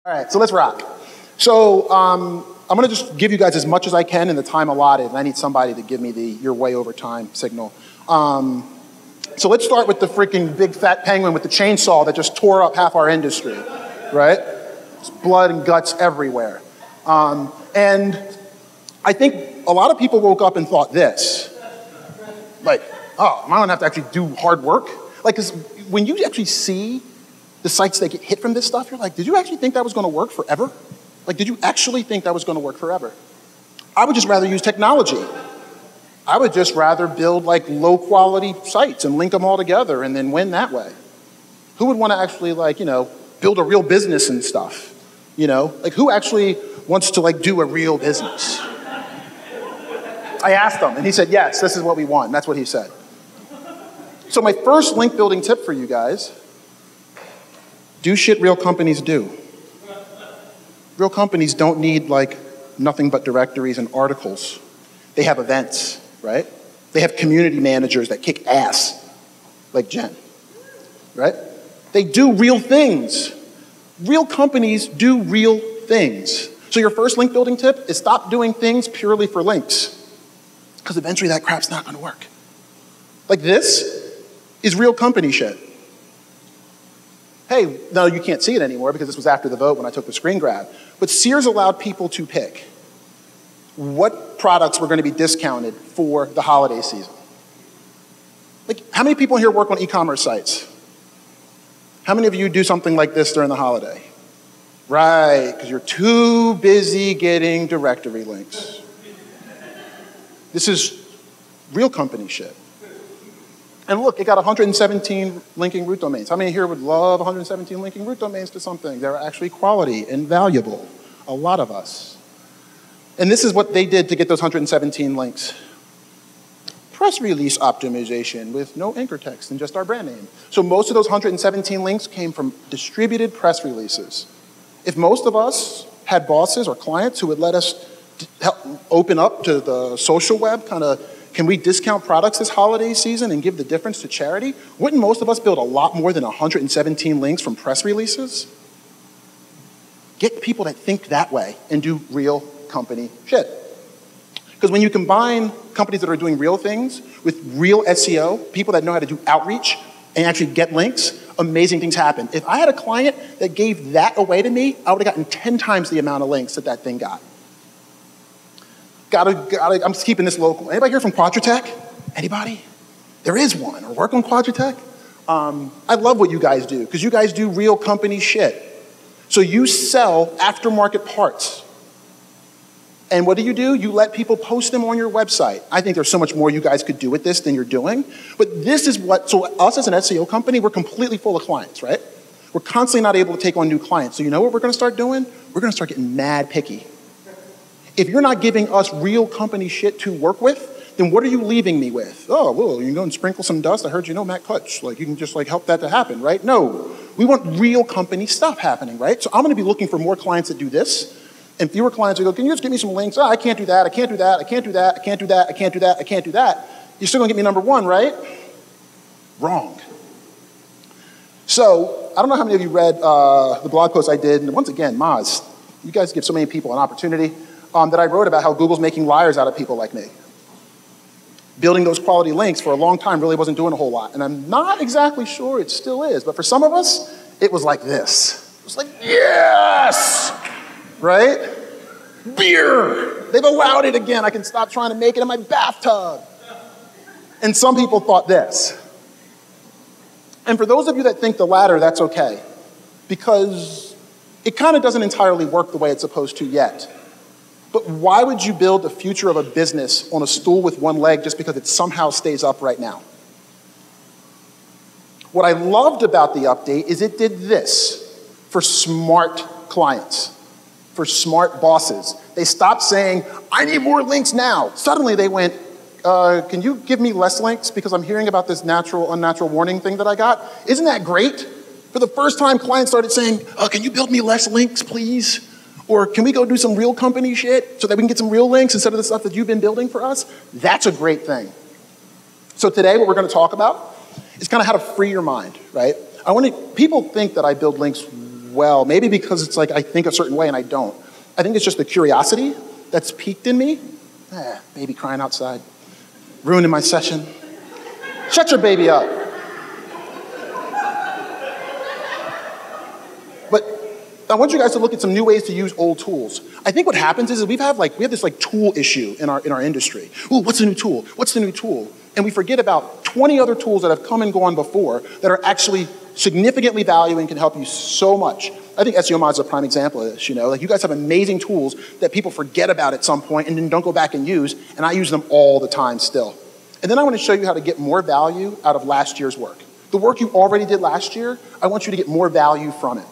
All right, so let's rock. So I'm going to just give you guys as much as I can in the time allotted, and I need somebody to give me the "you're way over time" signal. So let's start with the freaking big fat penguin with the chainsaw that just tore up half our industry, right? There's blood and guts everywhere. And I think a lot of people woke up and thought this, like, oh, I don't have to actually do hard work. Like, 'cause when you actually see the sites that get hit from this stuff, you're like, did you actually think that was going to work forever? Like, did you actually think that was going to work forever? I would just rather use technology. I would just rather build like low quality sites and link them all together and then win that way. Who would want to actually like, you know, build a real business and stuff? You know, like who actually wants to like do a real business? I asked him and he said, yes, this is what we want. And that's what he said. So my first link building tip for you guys, do shit real companies do. Real companies don't need like nothing but directories and articles. They have events, right? They have community managers that kick ass, like Jen, right? They do real things. Real companies do real things. So your first link building tip is stop doing things purely for links, because eventually that crap's not going to work. Like this is real company shit. Hey, no, you can't see it anymore because this was after the vote when I took the screen grab. But Sears allowed people to pick what products were going to be discounted for the holiday season. Like, how many people here work on e-commerce sites? How many of you do something like this during the holiday? Right, because you're too busy getting directory links. This is real company shit. And look, it got 117 linking root domains. How many here would love 117 linking root domains to something? They're actually quality and valuable. A lot of us. And this is what they did to get those 117 links. Press release optimization with no anchor text and just our brand name. So most of those 117 links came from distributed press releases. If most of us had bosses or clients who would let us help open up to the social web, kind of, can we discount products this holiday season and give the difference to charity? Wouldn't most of us build a lot more than 117 links from press releases? Get people that think that way and do real company shit. Because when you combine companies that are doing real things with real SEO, people that know how to do outreach and actually get links, amazing things happen. If I had a client that gave that away to me, I would have gotten 10 times the amount of links that that thing got. I'm just keeping this local. Anybody here from Quadratech? Anybody? There is one, or work on Quadratech? I love what you guys do, because you guys do real company shit. So you sell aftermarket parts. And what do? You let people post them on your website. I think there's so much more you guys could do with this than you're doing. But this is what, so us as an SEO company, we're completely full of clients, right? We're constantly not able to take on new clients. So you know what we're going to start doing? We're going to start getting mad picky. If you're not giving us real company shit to work with, then what are you leaving me with? Oh, well, you can go and sprinkle some dust. I heard you know Matt Kutch. Like, you can just like help that to happen, right? No, we want real company stuff happening, right? So I'm going to be looking for more clients that do this, and fewer clients who go, can you just give me some links? Oh, I can't do that. I can't do that. I can't do that. I can't do that. I can't do that. I can't do that. You're still going to get me number one, right? Wrong. So I don't know how many of you read the blog post I did, and once again, Maz, you guys give so many people an opportunity. That I wrote about how Google's making liars out of people like me. Building those quality links for a long time really wasn't doing a whole lot. And I'm not exactly sure it still is, but for some of us, it was like this. It was like, yes! Right? Beer! They've allowed it again. I can stop trying to make it in my bathtub. And some people thought this. And for those of you that think the latter, that's okay. Because it kind of doesn't entirely work the way it's supposed to yet. But why would you build the future of a business on a stool with one leg just because it somehow stays up right now? What I loved about the update is it did this for smart clients, for smart bosses. They stopped saying, I need more links now. Suddenly they went, can you give me less links because I'm hearing about this unnatural warning thing that I got? Isn't that great? For the first time, clients started saying, can you build me less links, please? Or can we go do some real company shit so that we can get some real links instead of the stuff that you've been building for us? That's a great thing. So today what we're going to talk about is kind of how to free your mind, right? People think that I build links well. Maybe because it's like I think a certain way and I don't. I think it's just the curiosity that's piqued in me. Baby crying outside, ruining my session. Shut your baby up. But I want you guys to look at some new ways to use old tools. I think what happens is we have this like tool issue in our industry. Ooh, what's the new tool? What's the new tool? And we forget about 20 other tools that have come and gone before that are actually significantly valuable and can help you so much. I think SEO Mod is a prime example of this, Like you guys have amazing tools that people forget about at some point and then don't go back and use, and I use them all the time still. And then I want to show you how to get more value out of last year's work. The work you already did last year, I want you to get more value from it.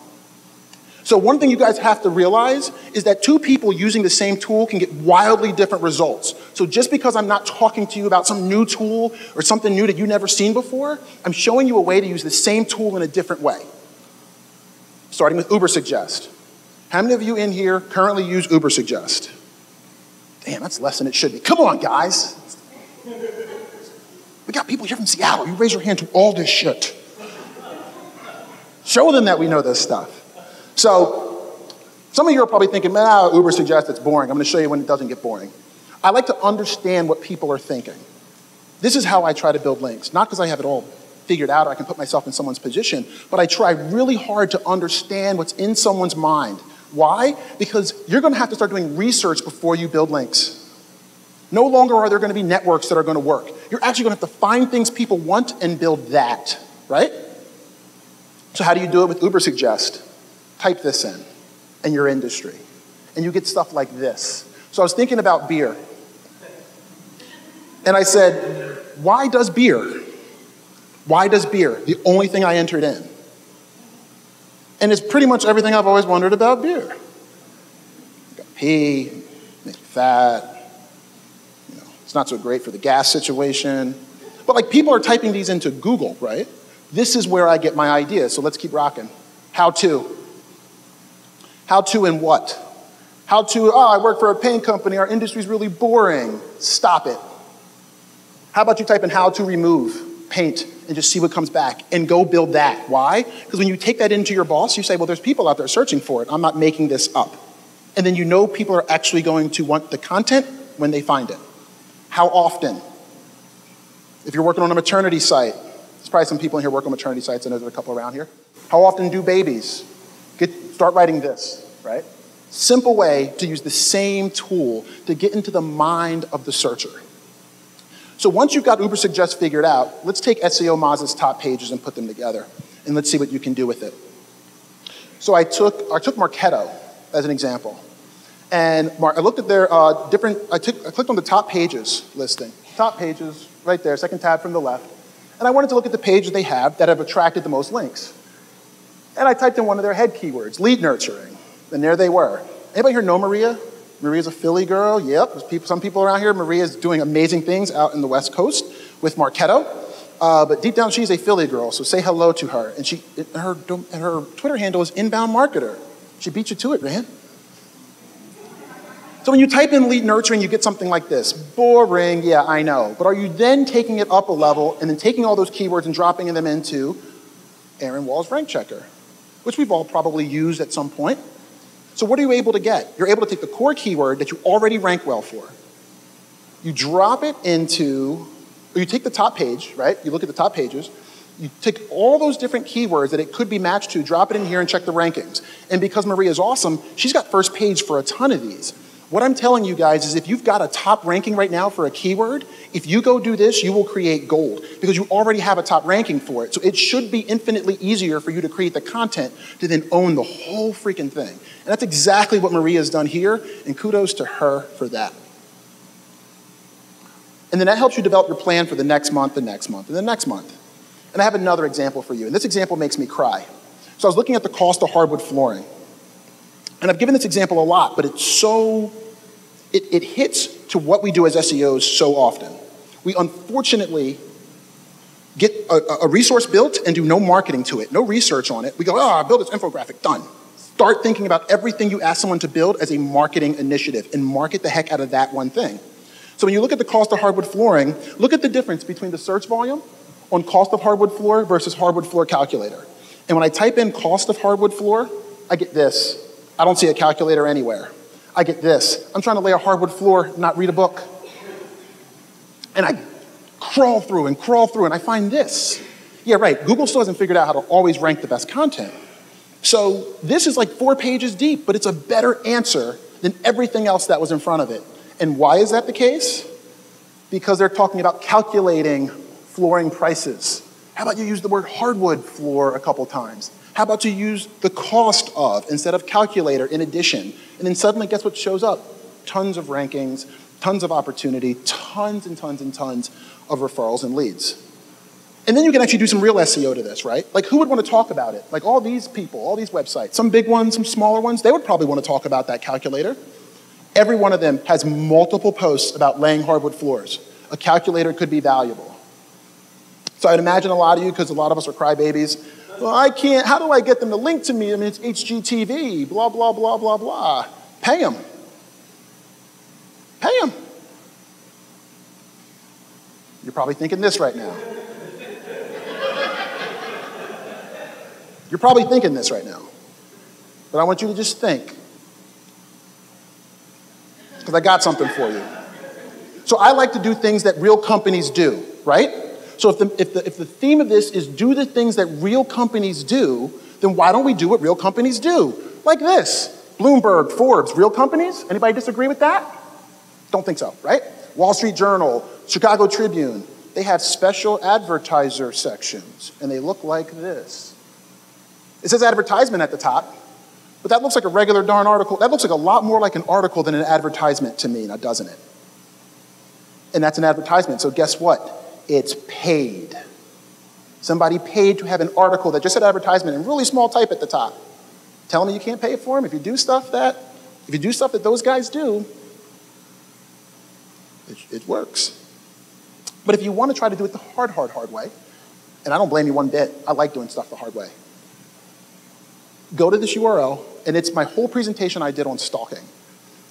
So one thing you guys have to realize is that two people using the same tool can get wildly different results. So just because I'm not talking to you about some new tool or something new that you've never seen before, I'm showing you a way to use the same tool in a different way. Starting with Ubersuggest. How many of you in here currently use Ubersuggest? Damn, that's less than it should be. Come on, guys. We got people here from Seattle. You raise your hand to all this shit. Show them that we know this stuff. So, some of you are probably thinking, Ubersuggest, it's boring. I'm going to show you when it doesn't get boring. I like to understand what people are thinking. This is how I try to build links. Not because I have it all figured out or I can put myself in someone's position, but I try really hard to understand what's in someone's mind. Why? Because you're going to have to start doing research before you build links. No longer are there going to be networks that are going to work. You're actually going to have to find things people want and build that, right? So how do you do it with Ubersuggest? Type this in your industry, and you get stuff like this. So I was thinking about beer, and I said, why does beer? Why does beer? The only thing I entered in. And it's pretty much everything I've always wondered about beer. You got pee, make you fat, it's not so great for the gas situation. But like people are typing these into Google, right? This is where I get my ideas, so let's keep rocking. How to. How to in what? How to, I work for a paint company, our industry's really boring. Stop it. How about you type in how to remove paint and just see what comes back and go build that. Why? Because when you take that into your boss, you say, well, there's people out there searching for it. I'm not making this up. And then you know people are actually going to want the content when they find it. How often? If you're working on a maternity site, there's probably some people in here working on maternity sites. I know there's a couple around here. How often do babies? Start writing this, right? Simple way to use the same tool to get into the mind of the searcher. So once you've got Ubersuggest figured out, let's take SEO Moz's top pages and put them together, and let's see what you can do with it. So I took Marketo as an example, and I looked at their I clicked on the top pages listing. Top pages, right there, second tab from the left, and I wanted to look at the pages they have that have attracted the most links. And I typed in one of their head keywords, lead nurturing, and there they were. Anybody here know Maria? Maria's a Philly girl, yep. There's some people around here. Maria's doing amazing things out in the West Coast with Marketo, but deep down she's a Philly girl, so say hello to her. And her Twitter handle is Inbound Marketer. She beat you to it, man. So when you type in lead nurturing, you get something like this. Boring, yeah, I know. But are you then taking it up a level and then taking all those keywords and dropping them into Aaron Wall's rank checker, which we've all probably used at some point. So what are you able to get? You're able to take the core keyword that you already rank well for. You drop it into, or you take the top page, right? You look at the top pages. You take all those different keywords that it could be matched to, drop it in here and check the rankings. And because Maria's awesome, she's got first page for a ton of these. What I'm telling you guys is if you've got a top ranking right now for a keyword, if you go do this, you will create gold because you already have a top ranking for it. So it should be infinitely easier for you to create the content to then own the whole freaking thing. And that's exactly what Maria's done here, and kudos to her for that. And then that helps you develop your plan for the next month, the next month, and the next month. And I have another example for you, and this example makes me cry. So I was looking at the cost of hardwood flooring. And I've given this example a lot, but it's so, it hits to what we do as SEOs so often. We unfortunately get a resource built and do no marketing to it, no research on it. We go, I'll build this infographic, done. Start thinking about everything you ask someone to build as a marketing initiative and market the heck out of that one thing. So when you look at the cost of hardwood flooring, look at the difference between the search volume on cost of hardwood floor versus hardwood floor calculator. And when I type in cost of hardwood floor, I get this. I don't see a calculator anywhere. I get this. I'm trying to lay a hardwood floor, not read a book. And I crawl through, and I find this. Yeah, right, Google still hasn't figured out how to always rank the best content. So this is like 4 pages deep, but it's a better answer than everything else that was in front of it. And why is that the case? Because they're talking about calculating flooring prices. How about you use the word hardwood floor a couple times? How about you use the cost of instead of calculator in addition? And then suddenly, guess what shows up? Tons of rankings, tons of opportunity, tons and tons and tons of referrals and leads. And then you can actually do some real SEO to this, right? Like, who would want to talk about it? Like, all these people, all these websites, some big ones, some smaller ones, they would probably want to talk about that calculator. Every one of them has multiple posts about laying hardwood floors. A calculator could be valuable. So I'd imagine a lot of you, because a lot of us are crybabies, well, I can't, how do I get them to link to me? I mean, it's HGTV, blah, blah, blah, blah, blah. Pay them. Pay them. You're probably thinking this right now. You're probably thinking this right now. But I want you to just think. Because I got something for you. So I like to do things that real companies do, right? So if the theme of this is do the things that real companies do, then why don't we do what real companies do? Like this. Bloomberg, Forbes, real companies? Anybody disagree with that? Don't think so, right? Wall Street Journal, Chicago Tribune, they have special advertiser sections, and they look like this. It says advertisement at the top, but that looks like a regular darn article. That looks like a lot more like an article than an advertisement to me, now doesn't it? And that's an advertisement, so guess what? It's paid. Somebody paid to have an article that just said advertisement in really small type at the top. Telling me you can't pay for them? If you do stuff that those guys do, it works. But if you want to try to do it the hard way, and I don't blame you one bit, I like doing stuff the hard way. Go to this URL, and it's my whole presentation I did on stalking.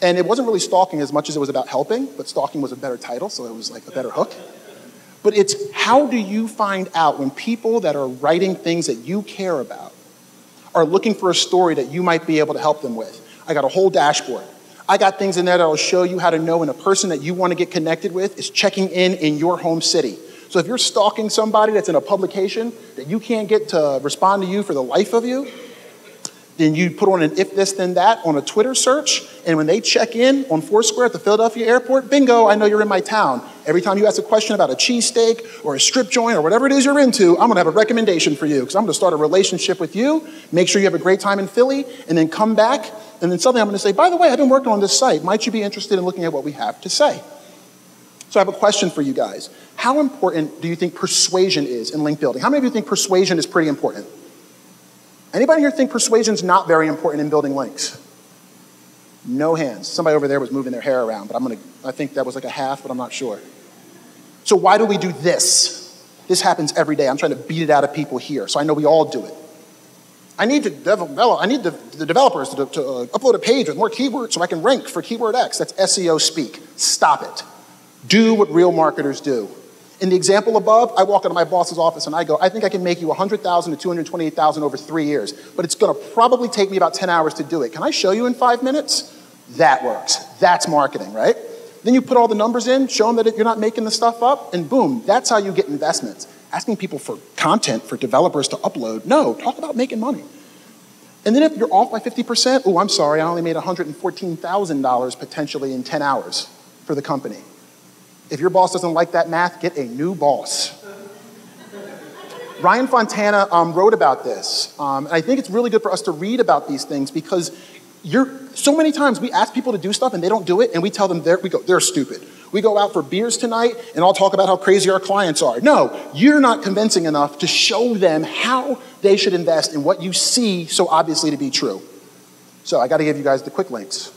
And it wasn't really stalking as much as it was about helping, but stalking was a better title, so it was like a better hook. But it's how do you find out when people that are writing things that you care about are looking for a story that you might be able to help them with. I got a whole dashboard. I got things in there that will show you how to know when a person that you want to get connected with is checking in your home city. So if you're stalking somebody that's in a publication that you can't get to respond to you for the life of you, then you put on an if this then that on a Twitter search, and when they check in on Foursquare at the Philadelphia airport, bingo, I know you're in my town. Every time you ask a question about a cheesesteak or a strip joint or whatever it is you're into, I'm gonna have a recommendation for you because I'm gonna start a relationship with you, make sure you have a great time in Philly, and then come back, and then suddenly I'm gonna say, by the way, I've been working on this site. Might you be interested in looking at what we have to say? So I have a question for you guys. How important do you think persuasion is in link building? How many of you think persuasion is pretty important? Anybody here think persuasion's not very important in building links? No hands. Somebody over there was moving their hair around, but I think that was like a half, but I'm not sure. So why do we do this? This happens every day. I'm trying to beat it out of people here, so I know we all do it. I need the developers to upload a page with more keywords so I can rank for keyword X. That's SEO speak. Stop it. Do what real marketers do. In the example above, I walk into my boss's office and I go, I think I can make you $100,000 to $228,000 over 3 years, but it's gonna probably take me about 10 hours to do it. Can I show you in 5 minutes? That works. That's marketing, right? Then you put all the numbers in, show them that you're not making the stuff up, and boom, that's how you get investments. Asking people for content, for developers to upload, no, talk about making money. And then if you're off by 50%, oh, I'm sorry, I only made $114,000 potentially in 10 hours for the company. If your boss doesn't like that math, get a new boss. Ryan Fontana wrote about this. And I think it's really good for us to read about these things because so many times we ask people to do stuff and they don't do it and we tell them they're stupid. We go out for beers tonight and I'll talk about how crazy our clients are. No, you're not convincing enough to show them how they should invest in what you see so obviously to be true. So I gotta give you guys the quick links.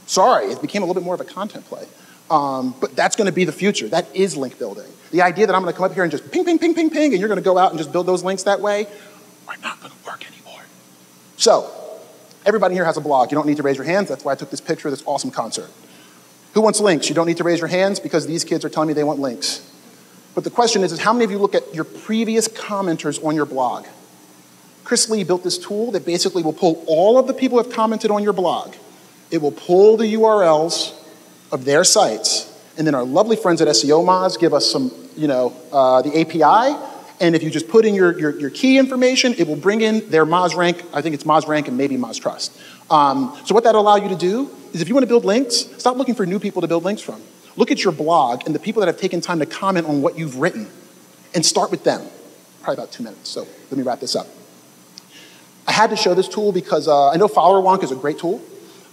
Sorry, it became a little bit more of a content play. But that's gonna be the future. That is link building. The idea that I'm gonna come up here and just ping, ping, ping, ping, ping, and you're gonna go out and just build those links that way are not gonna work anymore. So, everybody here has a blog. You don't need to raise your hands. That's why I took this picture of this awesome concert. Who wants links? You don't need to raise your hands because these kids are telling me they want links. But the question is how many of you look at your previous commenters on your blog? Chris Lee built this tool that basically will pull all of the people who have commented on your blog. It will pull the URLs of their sites, and then our lovely friends at SEO Moz give us some, the API, and if you just put in your key information, it will bring in their Moz rank. I think it's Moz rank and maybe Moz trust. So what that'll allow you to do is if you want to build links, stop looking for new people to build links from. Look at your blog and the people that have taken time to comment on what you've written, and start with them. Probably about 2 minutes, so let me wrap this up. I had to show this tool because I know Follower Wonk is a great tool,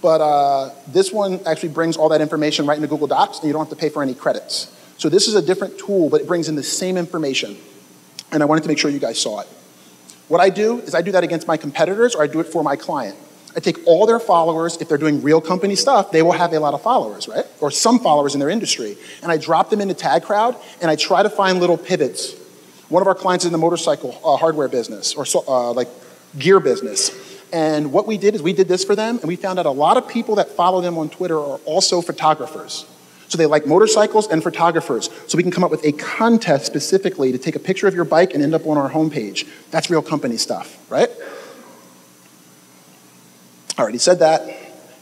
but this one actually brings all that information right into Google Docs, and you don't have to pay for any credits. So this is a different tool, but it brings in the same information, and I wanted to make sure you guys saw it. What I do is I do that against my competitors, or I do it for my client. I take all their followers. If they're doing real company stuff, they will have a lot of followers, right? Or some followers in their industry. And I drop them into Tag Crowd, and I try to find little pivots. One of our clients is in the motorcycle hardware business, or like gear business. And what we did is we did this for them, and we found out a lot of people that follow them on Twitter are also photographers. So they like motorcycles and photographers. So we can come up with a contest specifically to take a picture of your bike and end up on our homepage. That's real company stuff, right? I already said that.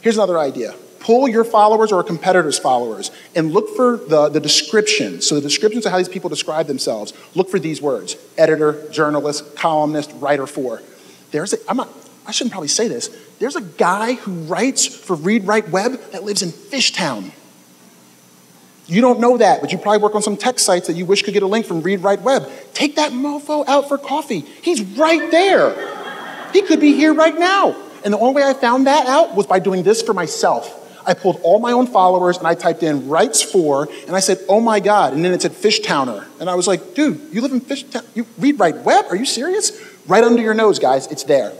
Here's another idea. Pull your followers or a competitor's followers and look for the descriptions. So the descriptions of how these people describe themselves. Look for these words: editor, journalist, columnist, writer for. I shouldn't probably say this. There's a guy who writes for Read Write Web that lives in Fishtown. You don't know that, but you probably work on some tech sites that you wish could get a link from Read Write Web. Take that mofo out for coffee. He's right there. He could be here right now. And the only way I found that out was by doing this for myself. I pulled all my own followers and I typed in writes for, and I said, oh my God, and then it said Fishtowner. And I was like, dude, you live in Fishtown, you Read Write Web? Are you serious? Right under your nose, guys, it's there.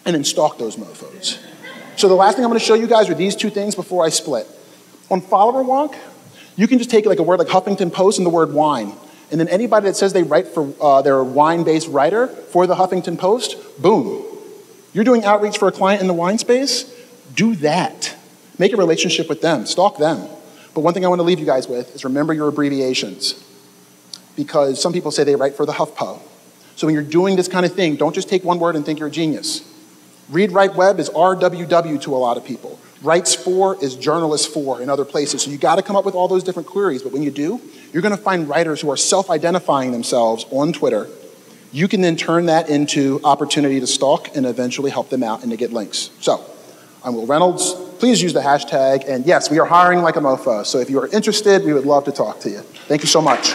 And then stalk those mofos. So the last thing I'm gonna show you guys are these two things before I split. On Follower Wonk, you can just take like a word like Huffington Post and the word wine. And then anybody that says they write for, they're a wine-based writer for the Huffington Post, boom. You're doing outreach for a client in the wine space, do that. Make a relationship with them, stalk them. But one thing I want to leave you guys with is remember your abbreviations. Because some people say they write for the HuffPo. So when you're doing this kind of thing, don't just take one word and think you're a genius. Read Write Web is RWW to a lot of people. Writes for is journalist for in other places. So you got to come up with all those different queries. But when you do, you're going to find writers who are self-identifying themselves on Twitter. You can then turn that into opportunity to stalk and eventually help them out and to get links. So, I'm Wil Reynolds. Please use the hashtag. And yes, we are hiring like a mofo. So if you are interested, we would love to talk to you. Thank you so much.